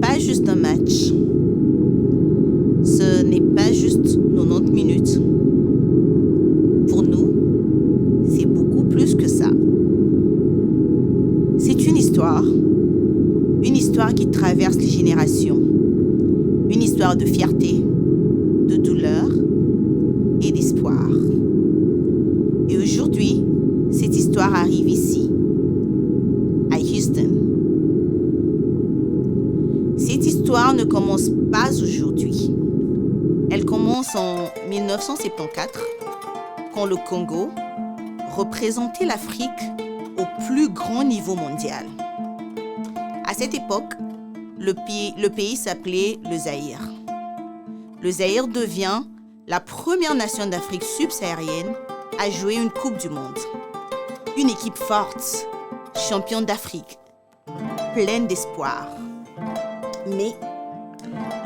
pas juste un match. Ce n'est pas juste 90 minutes. Pour nous, c'est beaucoup plus que ça. C'est une histoire qui traverse les générations. Une histoire de fierté, de douleur et d'espoir. Et aujourd'hui, cette histoire arrive ici, à Houston. Cette histoire ne commence pas aujourd'hui. Elle commence en 1974, quand le Congo représentait l'Afrique au plus grand niveau mondial. À cette époque, le pays s'appelait le Zaïre. Le Zaïre devient la première nation d'Afrique subsaharienne à jouer une Coupe du Monde. Une équipe forte, championne d'Afrique, pleine d'espoir. Mais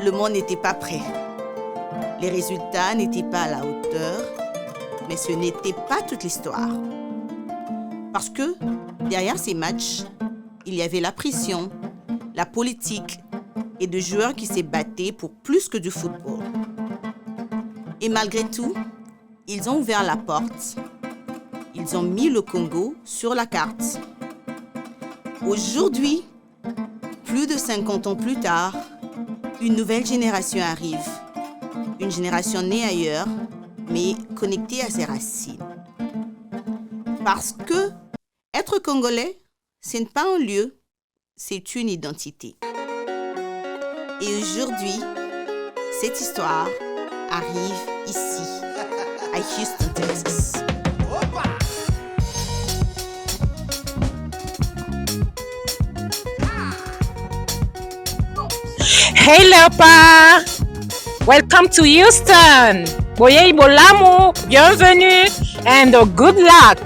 le monde n'était pas prêt. Les résultats n'étaient pas à la hauteur, mais ce n'était pas toute l'histoire. Parce que derrière ces matchs, il y avait la pression, la politique et des joueurs qui se battaient pour plus que du football. Et malgré tout, ils ont ouvert la porte. Ils ont mis le Congo sur la carte. Aujourd'hui, plus de 50 ans plus tard, une nouvelle génération arrive. Une génération née ailleurs, mais connectée à ses racines. Parce que être congolais, ce n'est pas un lieu, c'est une identité. Et aujourd'hui, cette histoire arrive ici, à Houston, Texas. Hey Léopard! Welcome to Houston! Boye Ibolamu, bienvenue and good luck!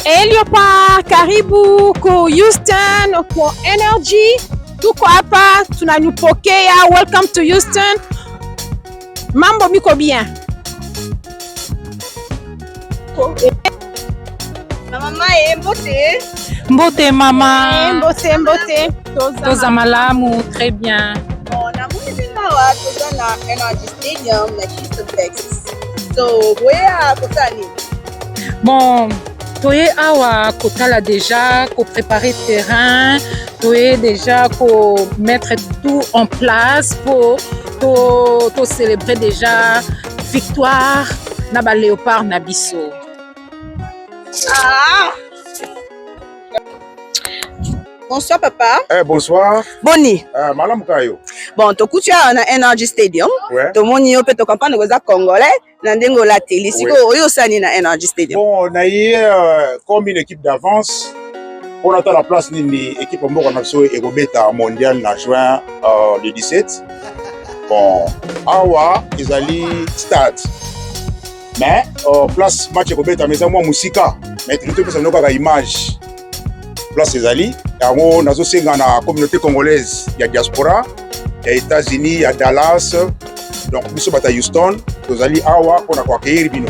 Hey Léopard, karibu ku Houston kwa energy. Tuko hapa tunanipokea. Welcome to Houston. Mambo miko bien? Mama mbote. Mbote mama. Mbote. Toza malamu, très bien. Na mimi nawa toza na Energy Stadium na Houston, Texas. So, boya kotani. Bon, toye awa kotala déjà, ko préparer terrain, toye déjà ko mettre tout en place pour célébrer déjà victoire na ba Léopard na biso. Ah! Bonsoir papa. Bonsoir. Boni. Malam Kayo. Bon, tokutu ya na Energy Stadium. Ouais. Tomoni yo pe to comprendre koza congolais na ndengo la télé. Siko oyo sani na Energy Stadium. Bon, on a eu comme une équipe d'avance. On attend la place nini équipe mboko na biso ekobeta mondial na juin le 17. Bon, awa ezali start. Mais place match ekobeta mais moi musika. Mais tout ça nous ka image. Place ezali yango nazosenga na communauté congolaise ya diaspora ya États-Unis ya Dallas donc biso bata Houston tozali awa pona ko accueillir bino.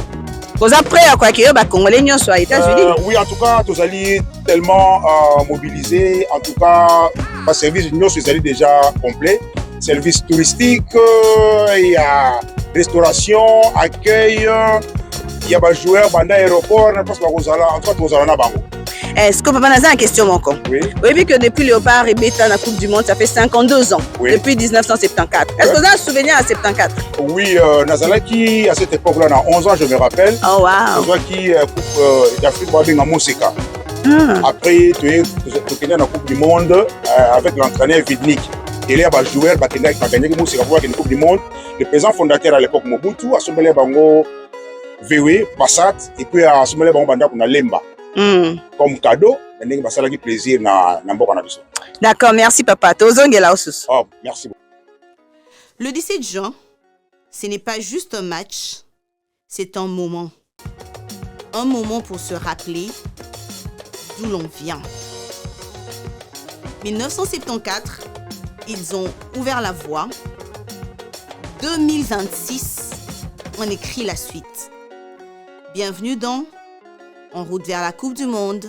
Koza prêt à quoi accueillir ba congolais nyonso à États-Unis? Oui, en tout cas tozali tellement mobilisés. En tout cas ba service nyonso ezali déjà complet. Service touristique, il y a restauration, accueil, il y a ba joueurs banda aéroport parce que kozala en tout cas tozala na bango. Est-ce que papa naza une question moko? Oui. Oui, vu que depuis Léopard et Beta la Coupe du Monde, ça fait 52 ans. Oui. Depuis 1974. Est-ce que vous avez un souvenir à 74? Oui, Nazalaki à cette époque-là, à 11 ans, je me rappelle. Oh wow. Nazalaki Coupe d'Afrique Babinga Moseka. Après, tu es dans la Coupe du Monde avec l'entraîneur Vidnik. Et là, il y a des joueurs qui ont gagné la Coupe du Monde. Le président fondateur à l'époque Mobutu a soumis Bango VW, Passat, et puis a soumis Bango Banda pour Lemba. Comme cadeau, mais ça a plaisir na mboka na biso. D'accord, merci papa. Tozongela osusu. Oh, merci beaucoup. Le 17 juin, ce n'est pas juste un match, c'est un moment. Un moment pour se rappeler d'où l'on vient. 1974, ils ont ouvert la voie. 2026, on écrit la suite. Bienvenue dans En route vers la Coupe du Monde